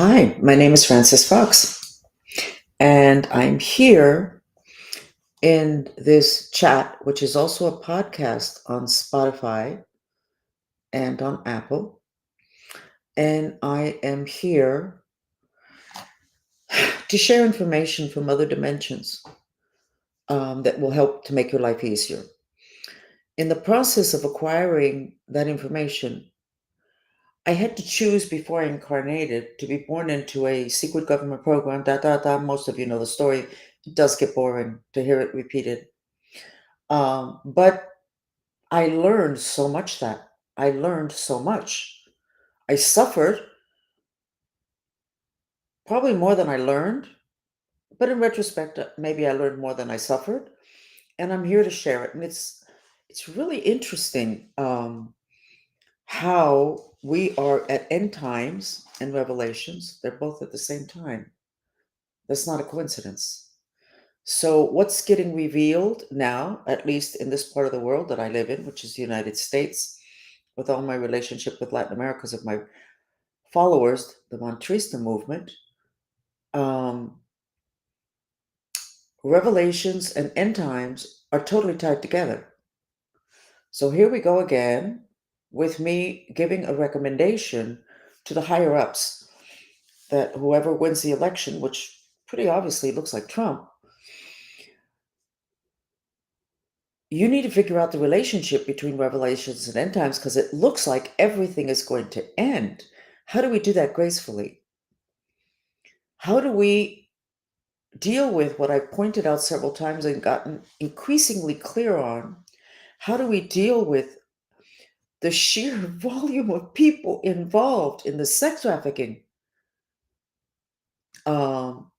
Hi, my name is Francis Fox, and I'm here in this chat, which is also a podcast on Spotify and on Apple. And I am here to share information from other dimensions that will help to make your life easier. In the process of acquiring that information, I had to choose before I incarnated to be born into a secret government program. Most of you know the story. It does get boring to hear it repeated. But I learned so much that I learned so much. I suffered probably more than I learned, but in retrospect, maybe I learned more than I suffered, and I'm here to share it. And it's really interesting how we are at end times and revelations. They're both at the same time. That's not a coincidence. So, what's getting revealed now, at least in this part of the world that I live in, which is the United States, with all my relationship with Latin America, because of my followers, the Mantrista movement, um, revelations and end times are totally tied together. So here we go again with me giving a recommendation to the higher ups that whoever wins the election, which pretty obviously looks like Trump, you need to figure out the relationship between revelations and end times because it looks like everything is going to end. How do we do that gracefully? How do we deal with what I've pointed out several times and gotten increasingly clear on? How do we deal with the sheer volume of people involved in the sex trafficking um,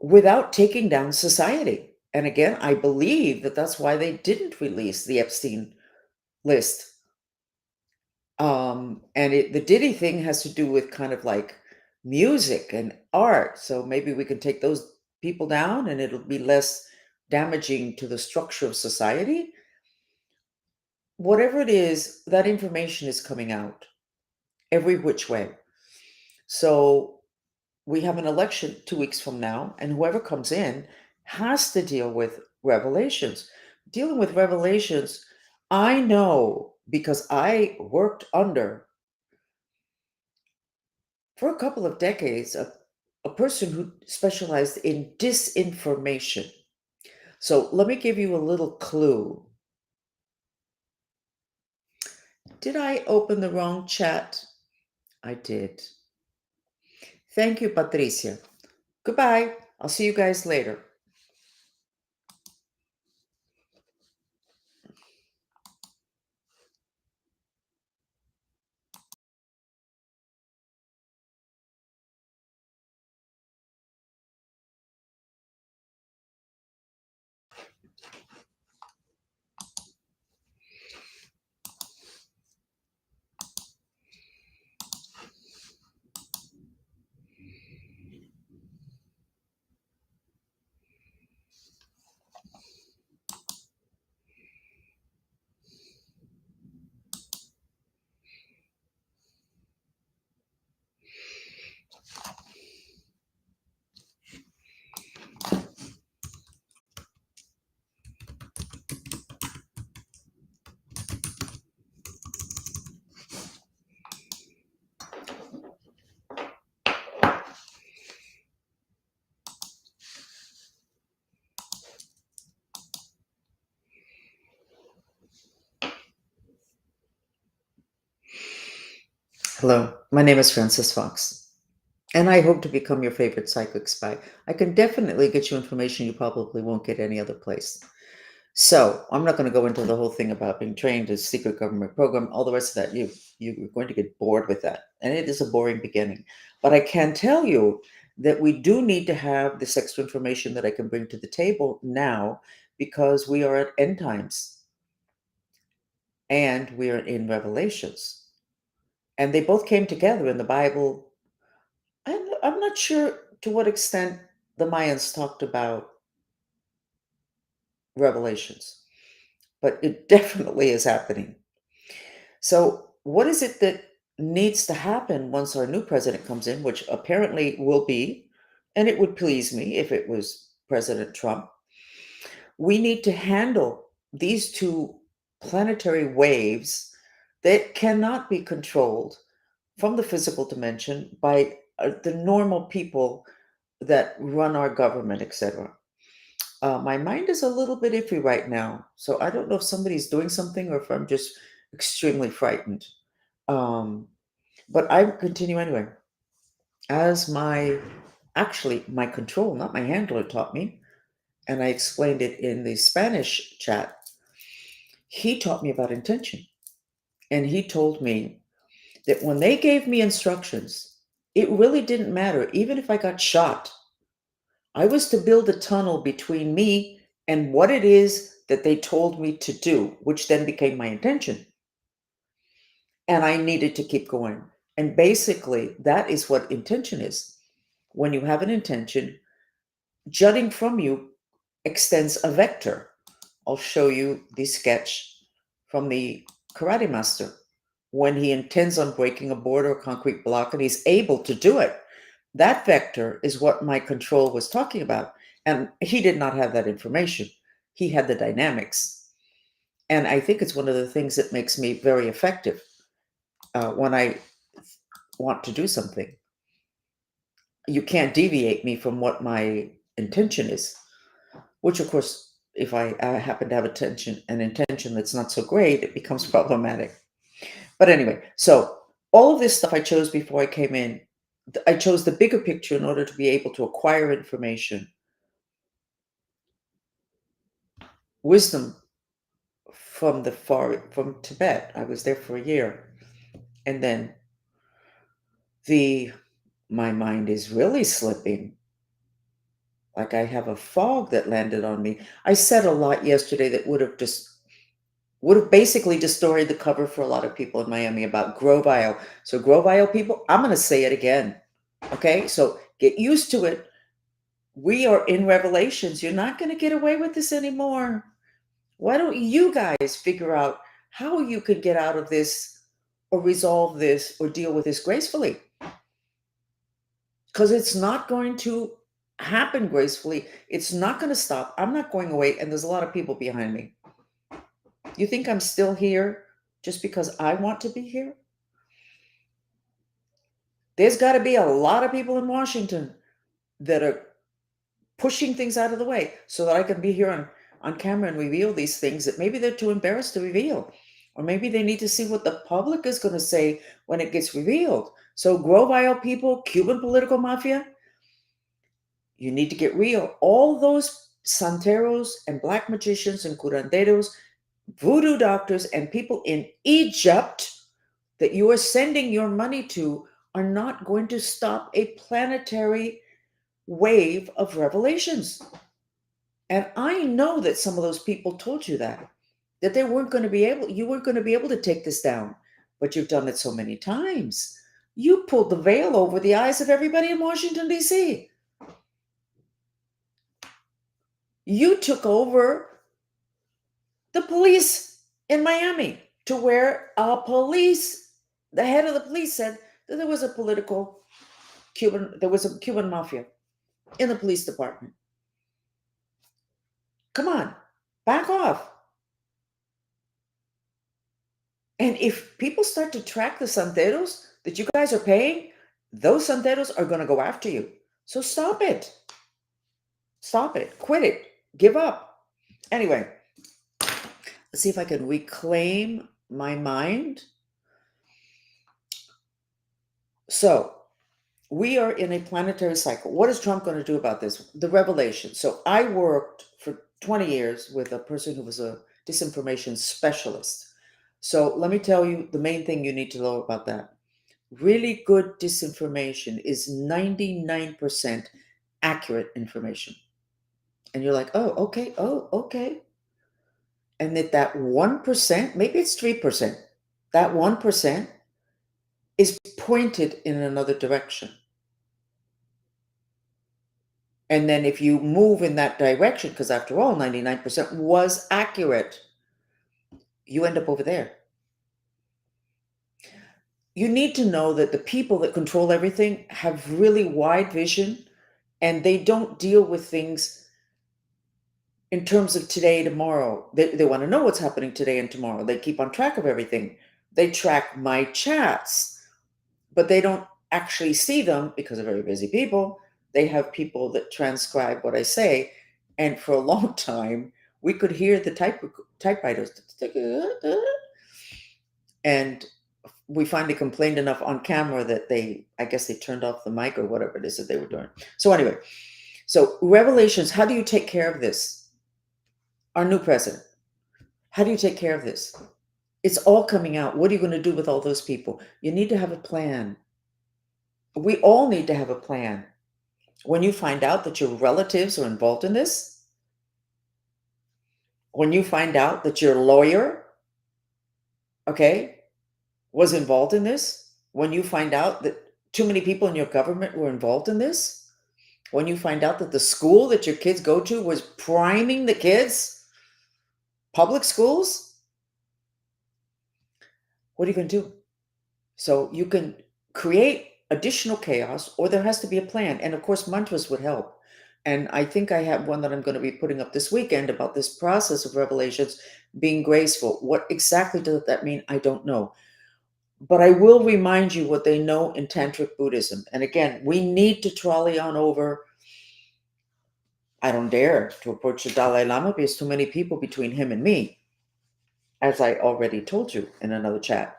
without taking down society? And again, I believe that that's why they didn't release the Epstein list. The Diddy thing has to do with kind of like music and art. So maybe we can take those people down and it'll be less damaging to the structure of society. Whatever it is, that information is coming out every which way. So we have an election 2 weeks from now, and whoever comes in has to deal with revelations. Dealing with revelations, I know because I worked under, for a couple of decades, a person who specialized in disinformation. So let me give you a little clue. Did I open the wrong chat? I did. Thank you, Patricia. Goodbye. I'll see you guys later. Hello, my name is Francis Fox, and I hope to become your favorite psychic spy. I can definitely get you information you probably won't get any other place. So I'm not going to go into the whole thing about being trained as secret government program. All the rest of that, you're going to get bored with that, and it is a boring beginning. But I can tell you that we do need to have this extra information that I can bring to the table now because we are at end times and we are in Revelations, and they both came together in the Bible. I'm not sure to what extent the Mayans talked about Revelations, but it definitely is happening. So, what is it that needs to happen once our new president comes in, which apparently will be, and it would please me if it was President Trump. We need to handle these two planetary waves that cannot be controlled from the physical dimension by the normal people that run our government, etc. My mind is a little bit iffy right now, so I don't know if somebody's doing something or if I'm just extremely frightened. Um, but I continue anyway. As my control, not my handler, taught me, and I explained it in the Spanish chat. He taught me about intention. And he told me that when they gave me instructions, it really didn't matter. Even if I got shot, I was to build a tunnel between me and what it is that they told me to do, which then became my intention. And I needed to keep going. And basically, that is what intention is. When you have an intention, jutting from you extends a vector. I'll show you the sketch from the karate master when he intends on breaking a board or a concrete block and he's able to do it. That vector is what my control was talking about. And he did not have that information. He had the dynamics. And I think it's one of the things that makes me very effective when I want to do something. You can't deviate me from what my intention is, which, of course, if I happen to have an intention that's not so great, it becomes problematic. But anyway, so all of this stuff I chose before I came in. I chose the bigger picture in order to be able to acquire information. Wisdom from Tibet. I was there for a year. And then my mind is really slipping. Like I have a fog that landed on me. I said a lot yesterday that would have basically destroyed the cover for a lot of people in Miami about Grovile. So Grovile people, I'm going to say it again. Okay? So get used to it. We are in Revelations. You're not going to get away with this anymore. Why don't you guys figure out how you can get out of this or resolve this or deal with this gracefully? Because it's not going to happen gracefully. It's not going to stop. I'm not going away, and there's a lot of people behind me. You think I'm still here just because I want to be here? There's got to be a lot of people in Washington that are pushing things out of the way so that I can be here on camera and reveal these things that maybe they're too embarrassed to reveal. Or maybe they need to see what the public is going to say when it gets revealed. So Grovile people, Cuban political mafia, you need to get real. All those santeros and black magicians and curanderos, voodoo doctors, and people in Egypt that you are sending your money to are not going to stop a planetary wave of revelations. And I know that some of those people told you that you weren't going to be able to take this down, but you've done it so many times. You pulled the veil over the eyes of everybody in Washington, D.C. You took over the police in Miami to where the head of the police said that there was a Cuban mafia in the police department. Come on, back off. And if people start to track the santeros that you guys are paying, those santeros are going to go after you. So stop it. Stop it. Quit it. Give up. Anyway, let's see if I can reclaim my mind. So we are in a planetary cycle. What is Trump going to do about this? The revelation. So I worked for 20 years with a person who was a disinformation specialist. So let me tell you the main thing you need to know about that. Really good disinformation is 99% accurate information. And you're like, oh, okay. And that 1%, maybe it's 3%, that 1% is pointed in another direction. And then if you move in that direction, because after all, 99% was accurate, you end up over there. you need to know that the people that control everything have really wide vision, and they don't deal with things in terms of today, tomorrow. They want to know what's happening today and tomorrow. They keep on track of everything. They track my chats, but they don't actually see them because they're very busy people. They have people that transcribe what I say. And for a long time, we could hear the typewriters. And we finally complained enough on camera that I guess they turned off the mic or whatever it is that they were doing. So anyway, so revelations, how do you take care of this? Our new president, how do you take care of this? It's all coming out. What are you going to do with all those people? You need to have a plan. We all need to have a plan. When you find out that your relatives are involved in this, when you find out that your lawyer, okay, was involved in this, when you find out that too many people in your government were involved in this, when you find out that the school that your kids go to was priming the kids, public schools, what are you going to do? So you can create additional chaos, or there has to be a plan. And of course, mantras would help. And I think I have one that I'm going to be putting up this weekend about this process of revelations being graceful. What exactly does that mean? I don't know. But I will remind you what they know in Tantric Buddhism. And again, we need to trolley on over. I don't dare to approach the Dalai Lama because too many people between him and me, as I already told you in another chat.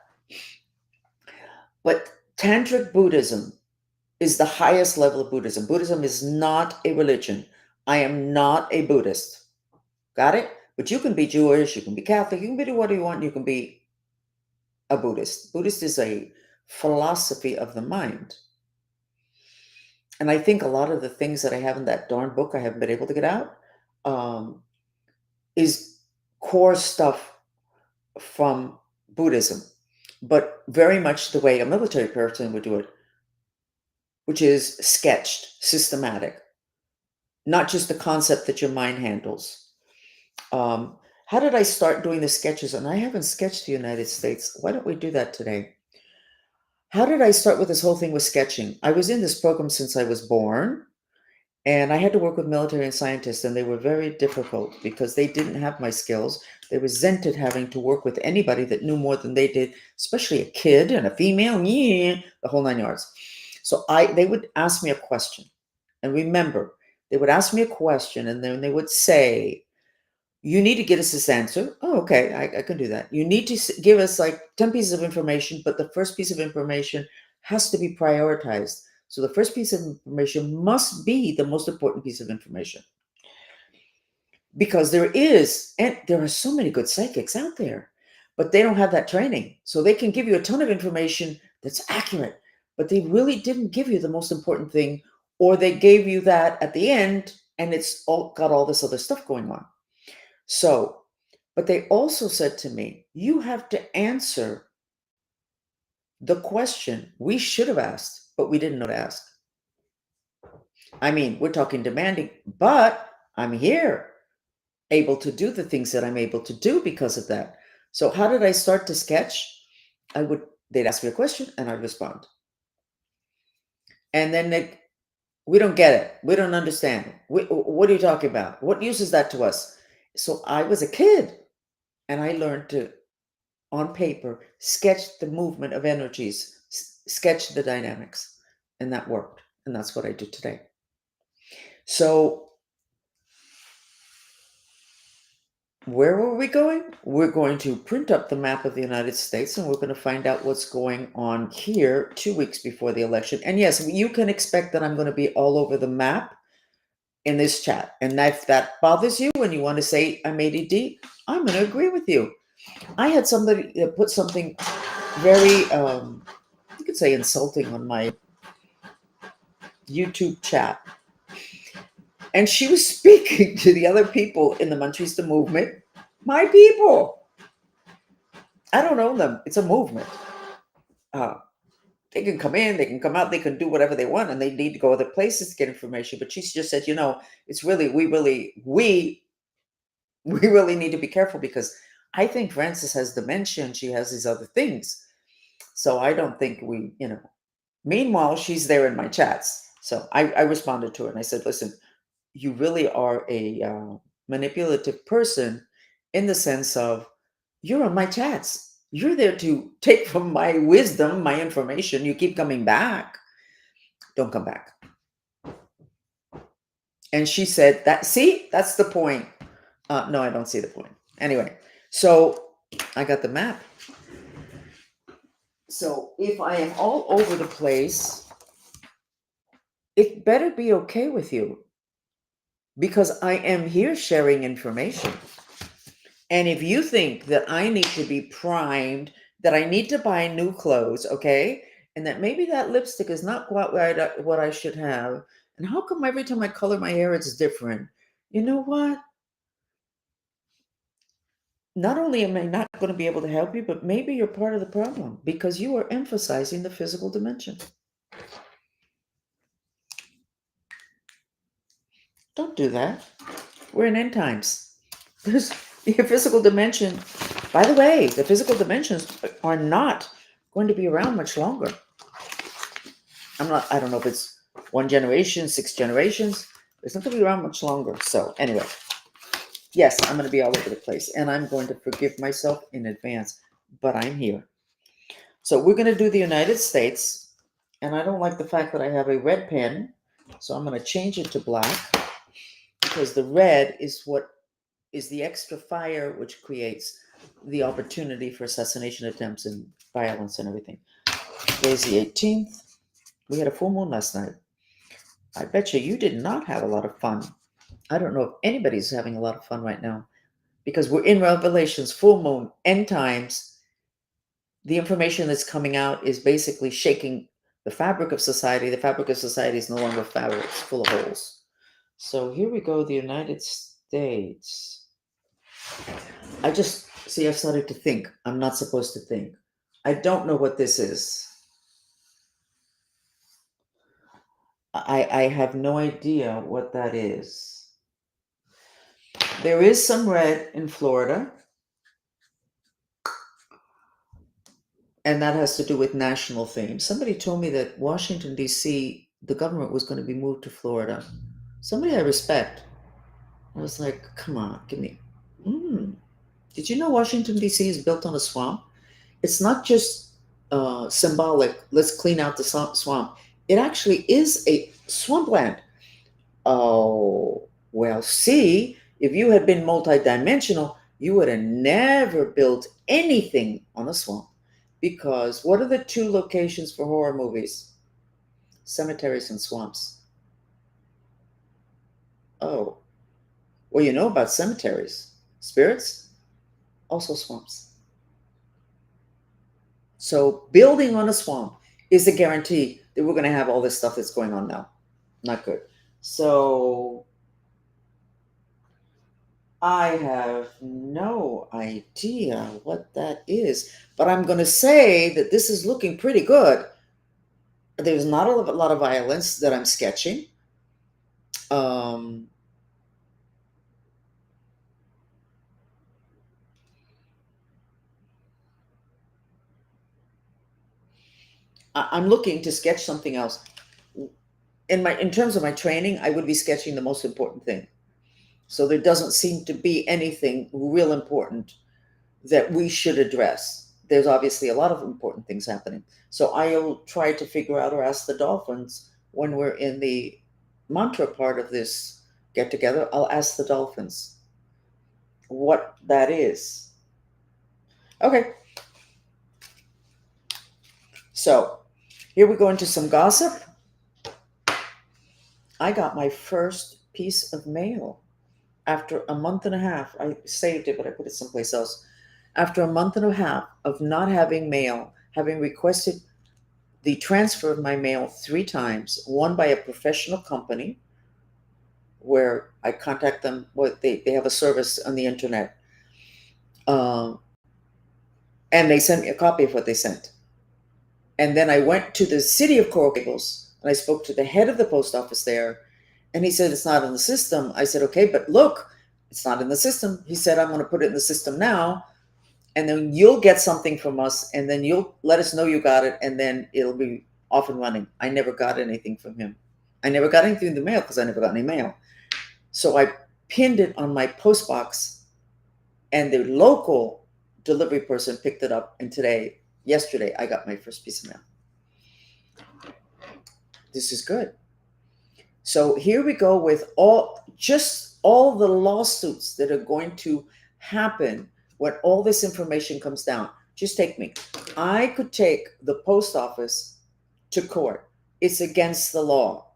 But Tantric Buddhism is the highest level of Buddhism. Buddhism is not a religion. I am not a Buddhist. Got it? But you can be Jewish, you can be Catholic, you can be whatever you want, you can be a Buddhist. Buddhist is a philosophy of the mind. And I think a lot of the things that I have in that darn book I haven't been able to get out is core stuff from Buddhism, but very much the way a military person would do it, which is sketched, systematic, not just the concept that your mind handles. How did I start doing the sketches? And I haven't sketched the United States. Why don't we do that today? How did I start with this whole thing with sketching? I was in this program since I was born, and I had to work with military and scientists, and they were very difficult because they didn't have my skills. They resented having to work with anybody that knew more than they did, especially a kid and a female, yeah, the whole 9 yards. So they would ask me a question. And remember, they would ask me a question, and then they would say, you need to get us this answer. Oh, okay, I can do that. You need to give us like 10 pieces of information, but the first piece of information has to be prioritized. So the first piece of information must be the most important piece of information. Because there are so many good psychics out there, but they don't have that training. So they can give you a ton of information that's accurate, but they really didn't give you the most important thing, or they gave you that at the end and it's all got all this other stuff going on. So, but they also said to me, you have to answer the question we should have asked, but we didn't know to ask. I mean, we're talking demanding, but I'm here, able to do the things that I'm able to do because of that. So how did I start to sketch? They'd ask me a question and I'd respond. And then we don't get it. We don't understand. What are you talking about? What use is that to us? So I was a kid and I learned to, on paper, sketch the movement of energies, sketch the dynamics, and that worked. And that's what I do today. So where were we going? We're going to print up the map of the United States, and we're going to find out what's going on here 2 weeks before the election. And yes, you can expect that I'm going to be all over the map in this chat. And if that bothers you and you want to say I'm ADD, I'm going to agree with you. I had somebody that put something very, you could say insulting on my YouTube chat. And she was speaking to the other people in the Manchista movement, my people. I don't own them. It's a movement. They can come in, they can come out, they can do whatever they want, and they need to go other places to get information. But she just said, it's really, we really need to be careful, because I think Frances has dementia and she has these other things. So I don't think meanwhile, she's there in my chats. So I responded to her and I said, listen, you really are a manipulative person in the sense of you're on my chats. You're there to take from my wisdom, my information. You keep coming back. Don't come back. And she said, that, see, that's the point. No, I don't see the point. Anyway, so I got the map. So if I am all over the place, it better be okay with you because I am here sharing information. And if you think that I need to be primed, that I need to buy new clothes, okay, and that maybe that lipstick is not quite what I should have, and how come every time I color my hair it's different? You know what? Not only am I not going to be able to help you, but maybe you're part of the problem because you are emphasizing the physical dimension. Don't do that. We're in end times. There's the physical dimension. By the way, the physical dimensions are not going to be around much longer. I don't know if it's one generation, 6 generations. It's not going to be around much longer. So anyway, yes, I'm going to be all over the place and I'm going to forgive myself in advance, but I'm here. So we're going to do the United States, and I don't like the fact that I have a red pen, so I'm going to change it to black because the red is what is the extra fire which creates the opportunity for assassination attempts and violence and everything. Today's the 18th. We had a full moon last night. I bet you did not have a lot of fun. I don't know if anybody's having a lot of fun right now because we're in Revelations, full moon, end times. The information that's coming out is basically shaking the fabric of society. The fabric of society is no longer fabric, it's full of holes. So here we go, the United States. I've started to think. I'm not supposed to think. I don't know what this is. I have no idea what that is. There is some red in Florida. And that has to do with national themes. Somebody told me that Washington, D.C., the government was going to be moved to Florida. Somebody I respect. I was like, come on, give me. Did you know Washington, D.C. is built on a swamp? It's not just symbolic, let's clean out the swamp. It actually is a swampland. Oh, well, see, if you had been multidimensional, you would have never built anything on a swamp. Because what are the 2 locations for horror movies? Cemeteries and swamps. Oh, well, you know about cemeteries. Spirits, also swamps. So building on a swamp is a guarantee that we're going to have all this stuff that's going on now. Not good. So I have no idea what that is, but I'm going to say that this is looking pretty good. There's not a lot of violence that I'm sketching. I'm looking to sketch something else. In terms of my training, I would be sketching the most important thing. So there doesn't seem to be anything real important that we should address. There's obviously a lot of important things happening. So I'll try to figure out or ask the dolphins when we're in the mantra part of this get together. I'll ask the dolphins what that is. Okay. So here we go into some gossip. I got my first piece of mail after a month and a half. I saved it, but I put it someplace else. After a month and a half of not having mail, having requested the transfer of my mail 3 times, one by a professional company where I contact them, they have a service on the internet. And they sent me a copy of what they sent. And then I went to the city of Coral Gables and I spoke to the head of the post office there. And he said, it's not in the system. I said, okay, but look, it's not in the system. He said, I'm going to put it in the system now. and then you'll get something from us, and then you'll let us know you got it, and then it'll be off and running. I never got anything from him. I never got anything in the mail because I never got any mail. So I pinned it on my post box, and the local delivery person picked it up. And yesterday, I got my first piece of mail. This is good. So here we go with all the lawsuits that are going to happen when all this information comes down. Just take me. I could take the post office to court. It's against the law.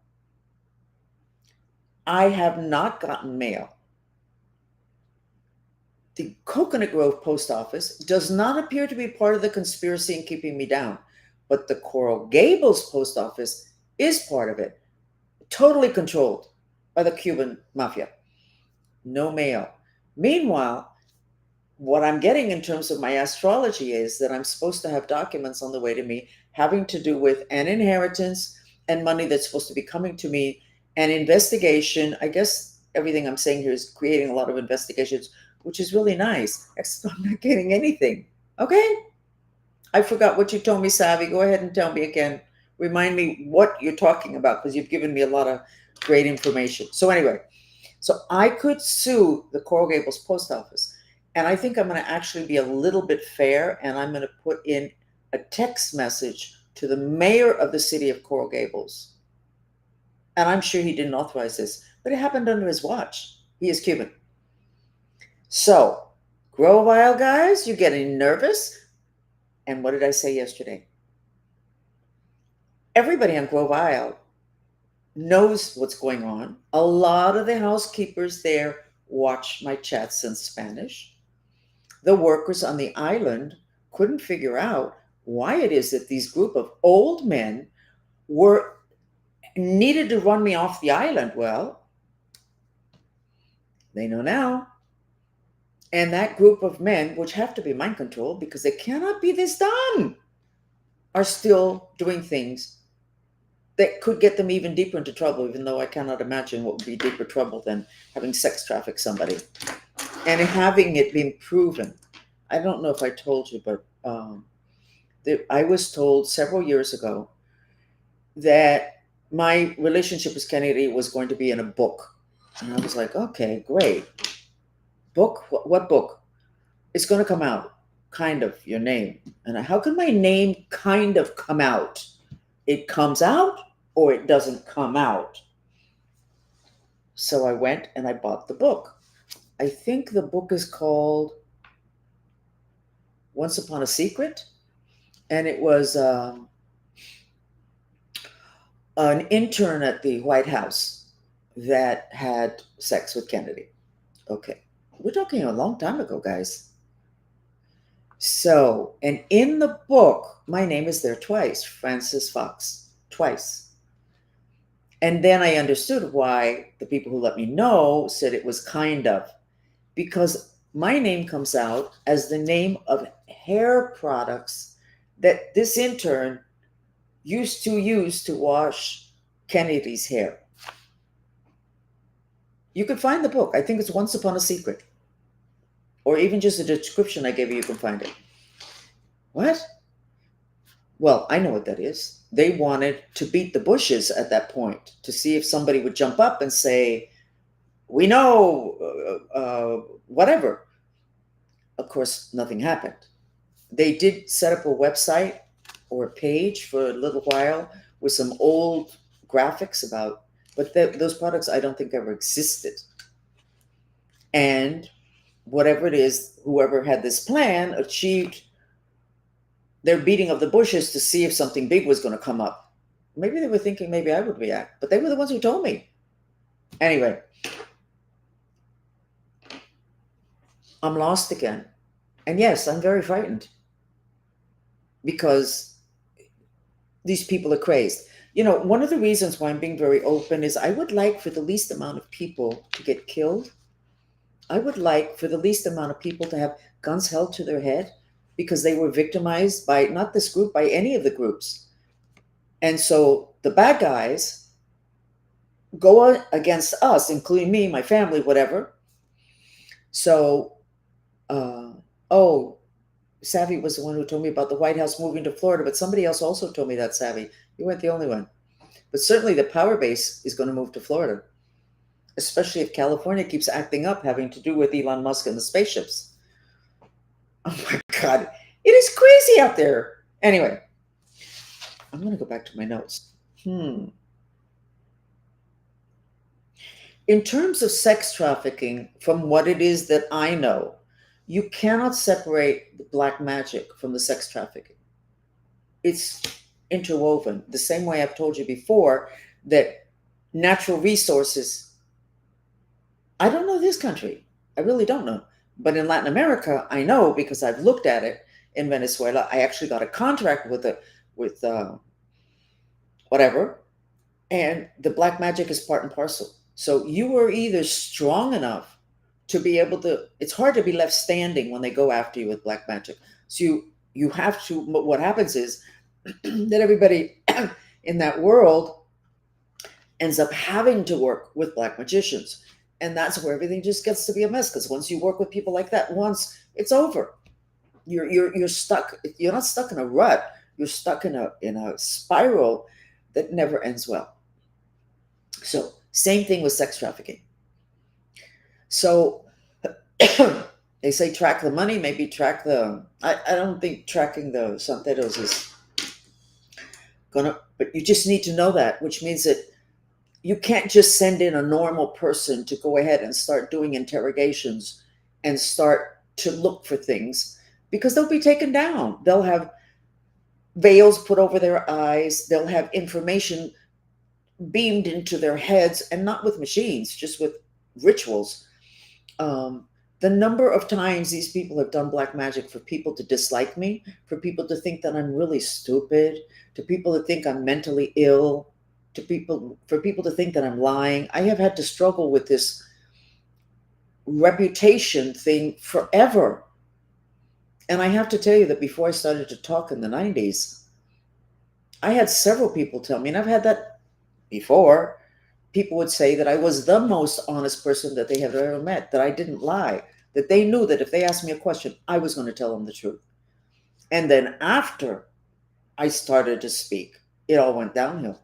I have not gotten mail. The Coconut Grove post office does not appear to be part of the conspiracy in keeping me down, but the Coral Gables post office is part of it, totally controlled by the Cuban mafia. No mail. Meanwhile, what I'm getting in terms of my astrology is that I'm supposed to have documents on the way to me having to do with an inheritance and money that's supposed to be coming to me, an investigation. I guess everything I'm saying here is creating a lot of investigations, which is really nice. Except I'm not getting anything. Okay? I forgot what you told me, Savvy. Go ahead and tell me again. Remind me what you're talking about, because you've given me a lot of great information. So anyway, so I could sue the Coral Gables post office. And I think I'm going to actually be a little bit fair, and I'm going to put in a text message to the mayor of the city of Coral Gables. And I'm sure he didn't authorize this, but it happened under his watch. He is Cuban. So, grow a while, guys. You're getting nervous. And what did I say yesterday? Everybody on Grove Isle knows what's going on. A lot of the housekeepers there watch my chats in Spanish. The workers on the island couldn't figure out why it is that these group of old men needed to run me off the island. Well, they know now. And that group of men, which have to be mind controlled because they cannot be this dumb, are still doing things that could get them even deeper into trouble, even though I cannot imagine what would be deeper trouble than having sex traffic somebody and having it been proven. I don't know if I told you, but I was told several years ago that my relationship with Kennedy was going to be in a book. And I was like, okay, great. Book? What book? It's going to come out. Kind of, your name. And how can my name kind of come out? It comes out or it doesn't come out. So I went and I bought the book. I think the book is called Once Upon a Secret. And it was an intern at the White House that had sex with Kennedy. Okay. We're talking a long time ago, guys. So, and in the book, my name is there twice, Francis Fox, twice. And then I understood why the people who let me know said it was kind of, because my name comes out as the name of hair products that this intern used to use to wash Kennedy's hair. You can find the book. I think it's Once Upon a Secret. Or even just the description I gave you can find it. What? Well, I know what that is. They wanted to beat the bushes at that point to see if somebody would jump up and say, we know, whatever. Of course, nothing happened. They did set up a website or a page for a little while with some old graphics about, but those products I don't think ever existed. And whatever it is, whoever had this plan achieved their beating of the bushes to see if something big was going to come up. Maybe they were thinking maybe I would react, but they were the ones who told me. Anyway, I'm lost again. And yes, I'm very frightened because these people are crazed. You know, one of the reasons why I'm being very open is I would like for the least amount of people to get killed. I would like for the least amount of people to have guns held to their head because they were victimized by not this group, by any of the groups. And so the bad guys go against us, including me, my family, whatever. So, Savvy was the one who told me about the White House moving to Florida, but somebody else also told me that, Savvy. You weren't the only one. But certainly the power base is going to move to Florida, especially if California keeps acting up, having to do with Elon Musk and the spaceships. Oh my God. It is crazy out there. Anyway, I'm going to go back to my notes. In terms of sex trafficking, from what it is that I know, you cannot separate the black magic from the sex trafficking. It's interwoven. The same way I've told you before that natural resources, I don't know this country. I really don't know. But in Latin America, I know because I've looked at it. In Venezuela, I actually got a contract with whatever, and the black magic is part and parcel. So you are either strong enough to be able to. It's hard to be left standing when they go after you with black magic. So you have to. What happens is that everybody in that world ends up having to work with black magicians, and that's where everything just gets to be a mess. Because once you work with people like that, once it's over. You're stuck. You're not stuck in a rut. You're stuck in a spiral that never ends well. So same thing with sex trafficking. So they say track the money, maybe track the. I don't think tracking the santeros is gonna. But you just need to know that, which means that you can't just send in a normal person to go ahead and start doing interrogations and start to look for things, because they'll be taken down. They'll have veils put over their eyes. They'll have information beamed into their heads, and not with machines, just with rituals. The number of times these people have done black magic for people to dislike me, for people to think that I'm really stupid, to people to think I'm mentally ill, for people to think that I'm lying. I have had to struggle with this reputation thing forever. And I have to tell you that before I started to talk in the 90s, I had several people tell me, and I've had that before. People would say that I was the most honest person that they have ever met, that I didn't lie, that they knew that if they asked me a question, I was going to tell them the truth. And then after I started to speak, it all went downhill.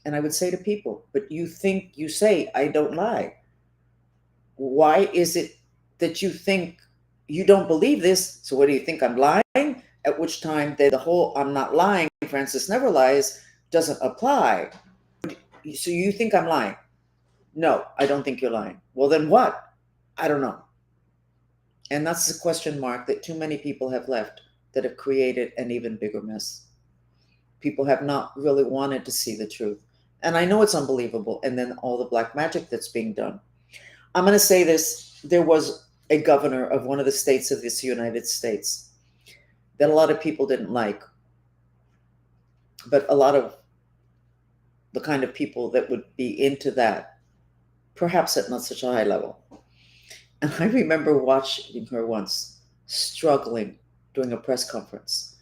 And I would say to people, but you say I don't lie. Why is it that you think you don't believe this? So what do you think, I'm lying? At which time the whole I'm not lying, Francis never lies, doesn't apply. So you think I'm lying? No, I don't think you're lying. Well, then what? I don't know. And that's the question mark that too many people have left, that have created an even bigger mess. People have not really wanted to see the truth. And I know it's unbelievable. And then all the black magic that's being done. I'm going to say this. There was a governor of one of the states of this United States that a lot of people didn't like. But a lot of the kind of people that would be into that, perhaps at not such a high level. And I remember watching her once struggling during a press conference.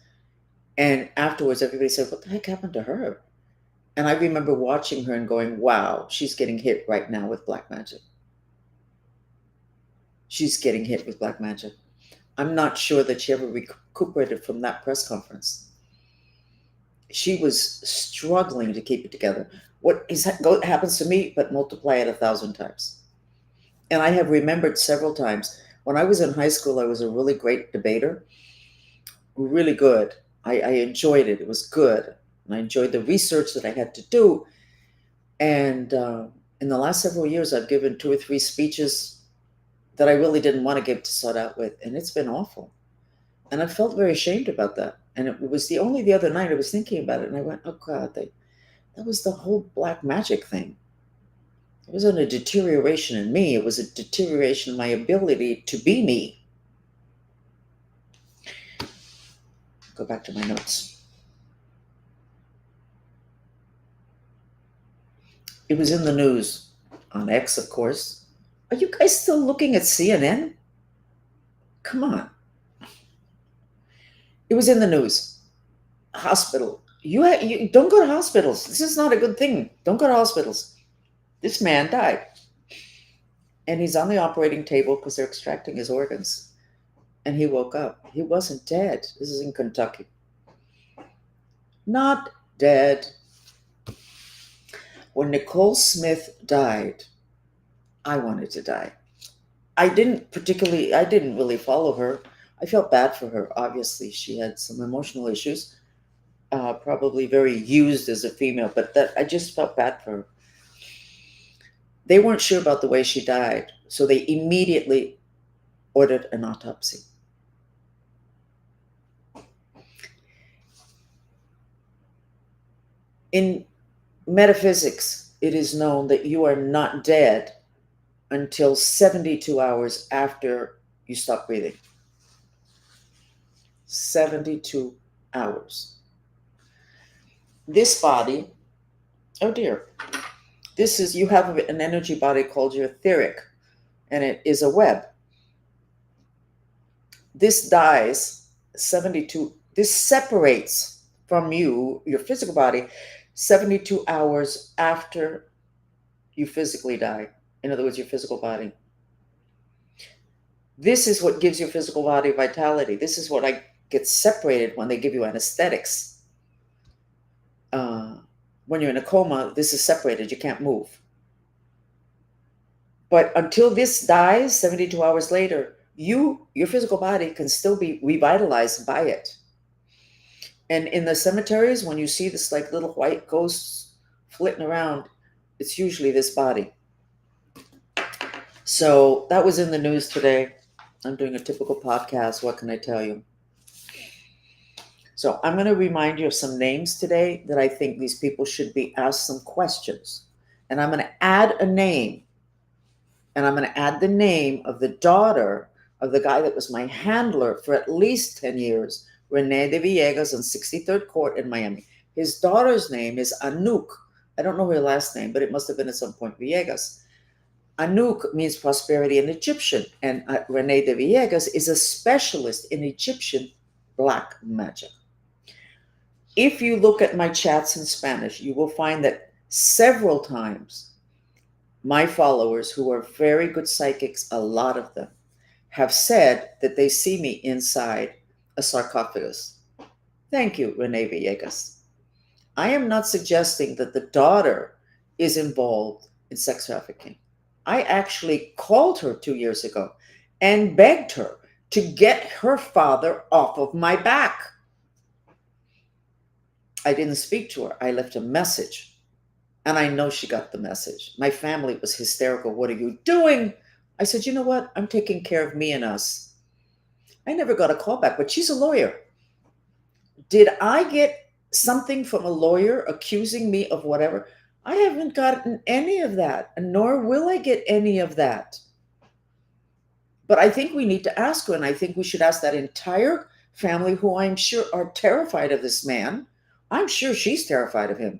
And afterwards, everybody said, what the heck happened to her? And I remember watching her and going, wow, she's getting hit right now with black magic. She's getting hit with black magic. I'm not sure that she ever recuperated from that press conference. She was struggling to keep it together. What happens to me, but multiply it 1,000 times. And I have remembered several times. When I was in high school, I was a really great debater. Really good. I enjoyed it. It was good. And I enjoyed the research that I had to do. And in the last several years, I've given 2 or 3 speeches that I really didn't want to give to start out with. And it's been awful. And I felt very ashamed about that. And it was the other night I was thinking about it. And I went, oh God, that was the whole black magic thing. It wasn't a deterioration in me. It was a deterioration in my ability to be me. Go back to my notes. It was in the news on X, of course. Are you guys still looking at CNN? Come on. It was in the news. Hospital. You don't go to hospitals. This is not a good thing. Don't go to hospitals. This man died. And he's on the operating table because they're extracting his organs. and he woke up. He wasn't dead. This is in Kentucky. Not dead. When Nicole Smith died, I wanted to die. I didn't really follow her. I felt bad for her. Obviously, she had some emotional issues, probably very used as a female, but that I just felt bad for her. They weren't sure about the way she died, so they immediately ordered an autopsy. In metaphysics, it is known that you are not dead until 72 hours after you stop breathing. 72 hours. This body, oh dear, this is, you have an energy body called your etheric, and it is a web. This dies 72, this separates from you, your physical body, 72 hours after you physically die. In other words, your physical body. This is what gives your physical body vitality. This is what gets separated when they give you anesthetics. When you're in a coma, this is separated. You can't move. But until this dies, 72 hours later, your physical body can still be revitalized by it. And in the cemeteries, when you see this like little white ghosts flitting around, it's usually this body. So that was in the news today. I'm doing a typical podcast. What can I tell you? So I'm going to remind you of some names today that I think these people should be asked some questions. And I'm going to add a name. And I'm going to add the name of the daughter of the guy that was my handler for at least 10 years, Rene de Villegas on 63rd Court in Miami. His daughter's name is Anouk. I don't know her last name, but it must have been at some point Villegas. Anouk means prosperity in Egyptian, and Rene de Villegas is a specialist in Egyptian black magic. If you look at my chats in Spanish, you will find that several times my followers, who are very good psychics, a lot of them, have said that they see me inside a sarcophagus. Thank you, Rene Villegas. I am not suggesting that the daughter is involved in sex trafficking. I actually called her 2 years ago and begged her to get her father off of my back. I didn't speak to her. I left a message. And I know she got the message. My family was hysterical. What are you doing? I said, you know what? I'm taking care of me and us. I never got a call back, but she's a lawyer. Did I get something from a lawyer accusing me of whatever? I haven't gotten any of that, nor will I get any of that. But I think we need to ask her, and I think we should ask that entire family, who I'm sure are terrified of this man. I'm sure she's terrified of him.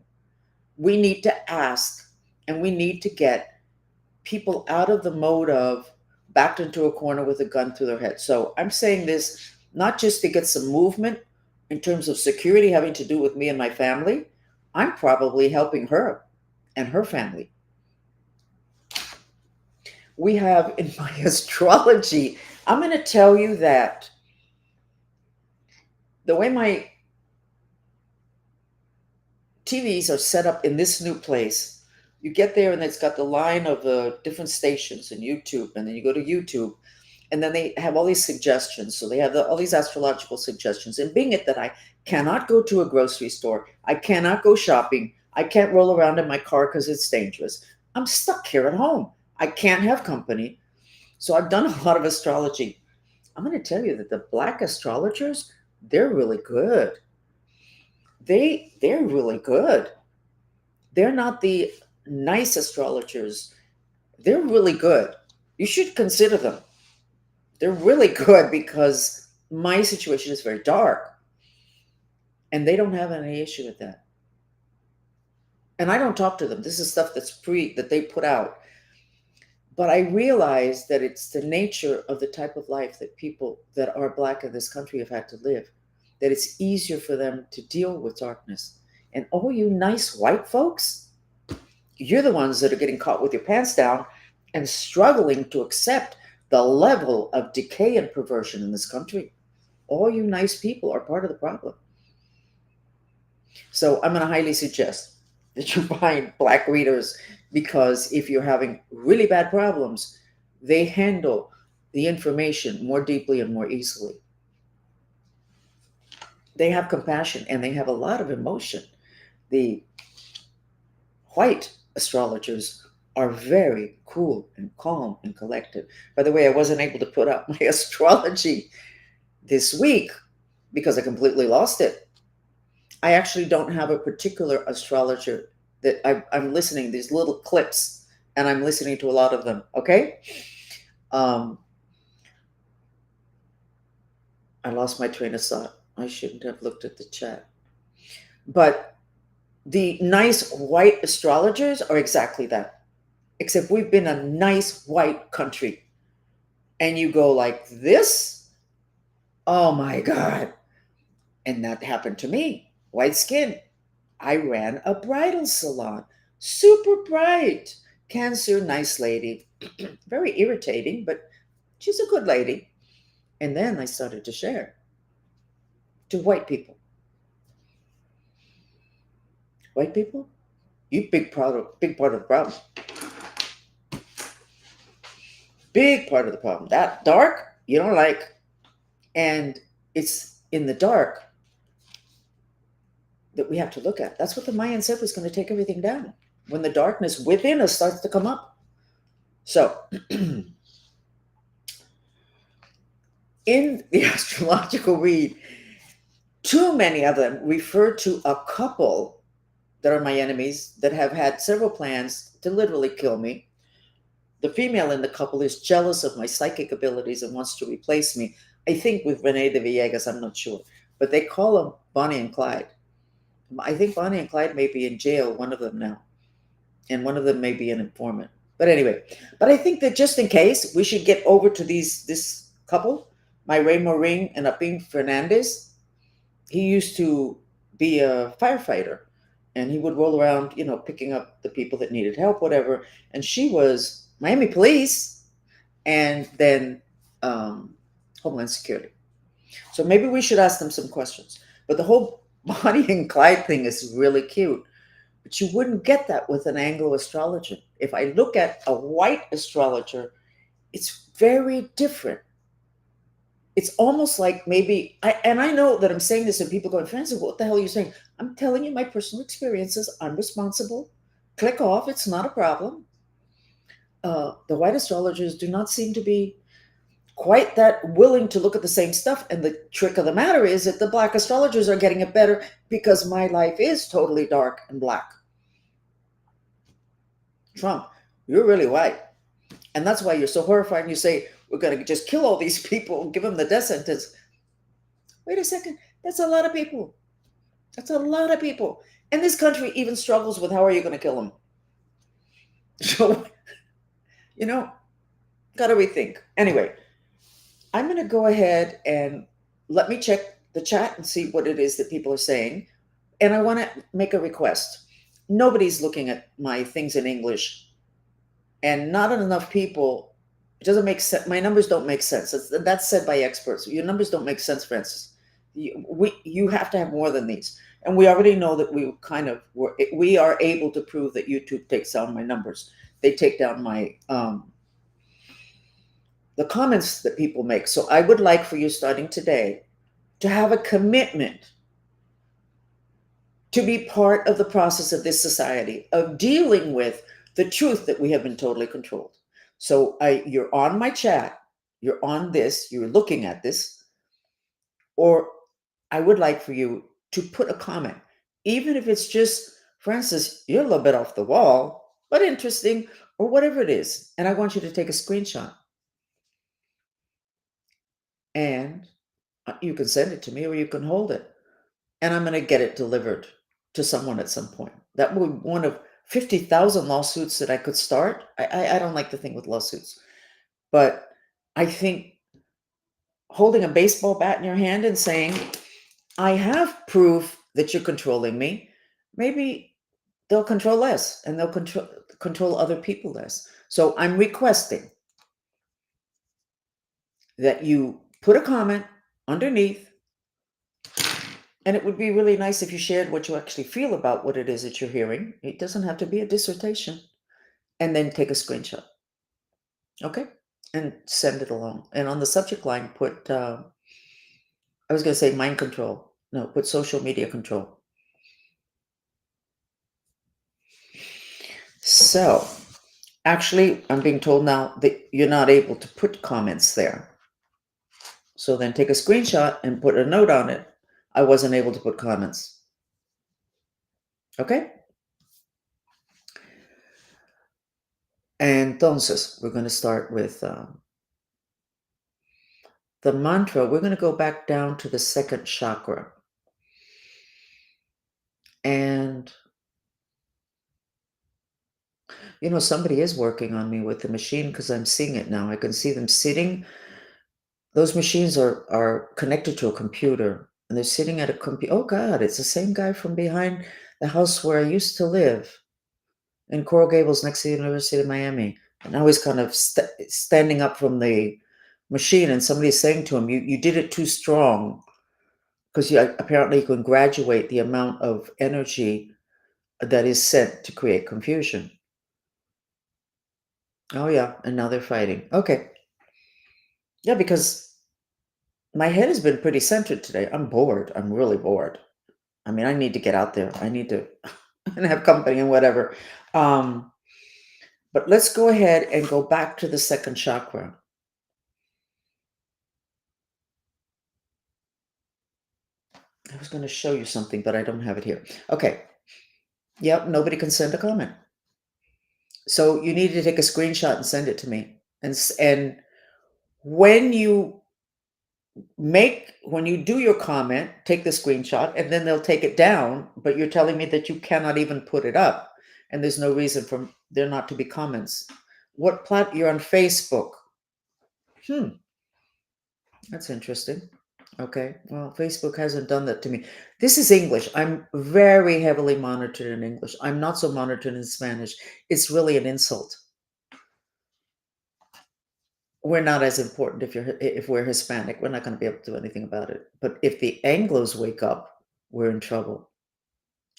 We need to ask, and we need to get people out of the mode of backed into a corner with a gun through their head. So I'm saying this not just to get some movement in terms of security having to do with me and my family. I'm probably helping her and her family. We have in my astrology, I'm going to tell you that the way my TVs are set up in this new place, you get there and it's got the line of the different stations in YouTube, and then you go to YouTube, and then they have all these suggestions. So they have all these astrological suggestions. And being it that I cannot go to a grocery store, I cannot go shopping, I can't roll around in my car because it's dangerous. I'm stuck here at home. I can't have company. So I've done a lot of astrology. I'm going to tell you that the black astrologers, they're really good. They're really good. They're not the nice astrologers. They're really good. You should consider them. They're really good because my situation is very dark, and they don't have any issue with that. And I don't talk to them. This is stuff that they put out. But I realize that it's the nature of the type of life that people that are black in this country have had to live, that it's easier for them to deal with darkness. And oh, you nice white folks, you're the ones that are getting caught with your pants down and struggling to accept The level of decay and perversion in this country, all you nice people are part of the problem. So I'm going to highly suggest that you find black readers, because if you're having really bad problems, they handle the information more deeply and more easily. They have compassion and they have a lot of emotion. The white astrologers are very cool and calm and collected. By the way, I wasn't able to put up my astrology this week because I completely lost it. I actually don't have a particular astrologer that I'm listening, these little clips, and I'm listening to a lot of them. Okay. Um, I lost my train of thought. I shouldn't have looked at the chat. But the nice white astrologers are exactly that. Except we've been a nice white country. And you go like this, oh my God. And that happened to me. White skin. I ran a bridal salon. Super bright. Cancer, nice lady. Very irritating, but she's a good lady. And then I started to share to white people. White people, you big part of the problem. Big part of the problem. That dark, you don't like. And it's in the dark that we have to look at. That's what the Mayan said was going to take everything down. When the darkness within us starts to come up. So, in the astrological read, too many of them refer to a couple that are my enemies that have had several plans to literally kill me. The female in the couple is jealous of my psychic abilities and wants to replace me. I think with Rene de Villegas, I'm not sure. But they call them Bonnie and Clyde. I think Bonnie and Clyde may be in jail, one of them now. And one of them may be an informant. But anyway, but I think that just in case, we should get over to this couple, my Ray Moring and Apin Fernandez. He used to be a firefighter, and he would roll around, picking up the people that needed help, whatever. And she was Miami Police, and then Homeland Security. So maybe we should ask them some questions. But the whole Bonnie and Clyde thing is really cute. But you wouldn't get that with an Anglo astrologer. If I look at a white astrologer, it's very different. It's almost like maybe, and I know that I'm saying this and people going, Francis, what the hell are you saying? I'm telling you my personal experiences. I'm responsible. Click off. It's not a problem. The white astrologers do not seem to be quite that willing to look at the same stuff. And the trick of the matter is that the black astrologers are getting it better because my life is totally dark and black. Trump, you're really white. And that's why you're so horrified. And you say, we're going to just kill all these people and give them the death sentence. Wait a second. That's a lot of people. That's a lot of people. And this country even struggles with how are you going to kill them? So, got to rethink. Anyway, I'm going to go ahead and let me check the chat and see what it is that people are saying. And I want to make a request. Nobody's looking at my things in English, and not enough people. It doesn't make sense. My numbers don't make sense. That's said by experts. Your numbers don't make sense, Francis. You have to have more than these. And we already know that we are able to prove that YouTube takes down my numbers. They take down my the comments that people make. So I would like for you, starting today, to have a commitment to be part of the process of this society, of dealing with the truth that we have been totally controlled. So you're on my chat, you're on this, you're looking at this, or I would like for you to put a comment, even if it's just, Francis, you're a little bit off the wall, but interesting, or whatever it is. And I want you to take a screenshot. And you can send it to me or you can hold it. And I'm going to get it delivered to someone at some point. That would be one of 50,000 lawsuits that I could start. I don't like the thing with lawsuits. But I think holding a baseball bat in your hand and saying, I have proof that you're controlling me, maybe they'll control less and they'll control other people less. So I'm requesting that you put a comment underneath, and it would be really nice if you shared what you actually feel about what it is that you're hearing. It doesn't have to be a dissertation. And then take a screenshot, okay? And send it along. And on the subject line, put, I was going to say mind control. No, put social media control. So, actually, I'm being told now that you're not able to put comments there. So then take a screenshot and put a note on it. I wasn't able to put comments. Okay? Entonces, we're going to start with the mantra. We're going to go back down to the second chakra. And, somebody is working on me with the machine because I'm seeing it now. I can see them sitting. Those machines are connected to a computer, and they're sitting at a computer. Oh, God, it's the same guy from behind the house where I used to live in Coral Gables next to the University of Miami. And now he's kind of standing up from the machine, and somebody's saying to him, you did it too strong, because apparently you can graduate the amount of energy that is sent to create confusion. Oh, yeah, and now they're fighting. Okay. Yeah, because my head has been pretty centered today. I'm bored. I'm really bored. I mean, I need to get out there. I need to and have company and whatever. Um, but let's go ahead and go back to the second chakra. I was going to show you something, but I don't have it here. Okay. Yep, nobody can send a comment. So you need to take a screenshot and send it to me. And when you do your comment, take the screenshot, and then they'll take it down, but you're telling me that you cannot even put it up, and there's no reason for there not to be comments. You're on Facebook? That's interesting. Okay, well, Facebook hasn't done that to me. This is English. I'm very heavily monitored in English. I'm not so monitored in Spanish. It's really an insult. We're not as important if we're Hispanic. We're not going to be able to do anything about it. But if the Anglos wake up, we're in trouble.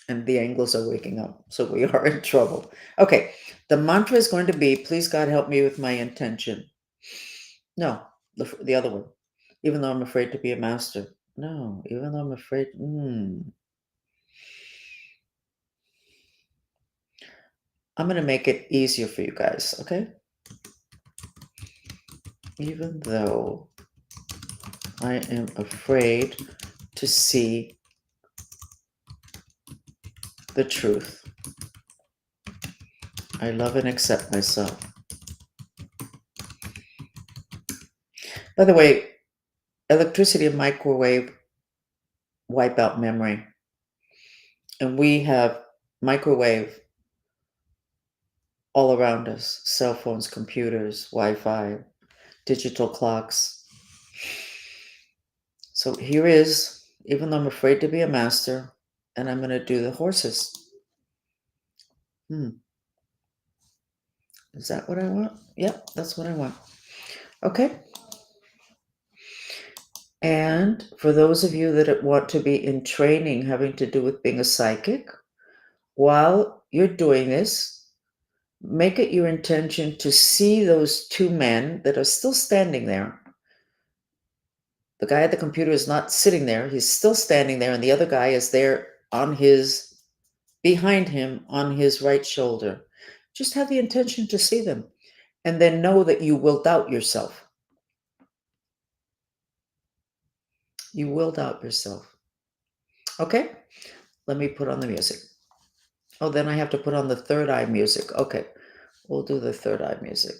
And the Anglos are waking up, so we are in trouble. Okay, the mantra is going to be, please God help me with my intention. No, the other one. Even though I'm afraid to be a master. No, even though I'm afraid. I'm going to make it easier for you guys, okay? Even though I am afraid to see the truth, I love and accept myself. By the way, electricity and microwave wipe out memory. And we have microwave all around us, cell phones, computers, Wi-Fi, digital clocks. So here is, even though I'm afraid to be a master, and I'm going to do the horses. Is that what I want? Yep, that's what I want. Okay. And for those of you that want to be in training having to do with being a psychic, while you're doing this, make it your intention to see those two men that are still standing there. The guy at the computer is not sitting there. He's still standing there, and the other guy is there behind him on his right shoulder. Just have the intention to see them, and then know that you will doubt yourself. You will doubt yourself. Okay? Let me put on the music. Oh, then I have to put on the third eye music. Okay. We'll do the third eye music.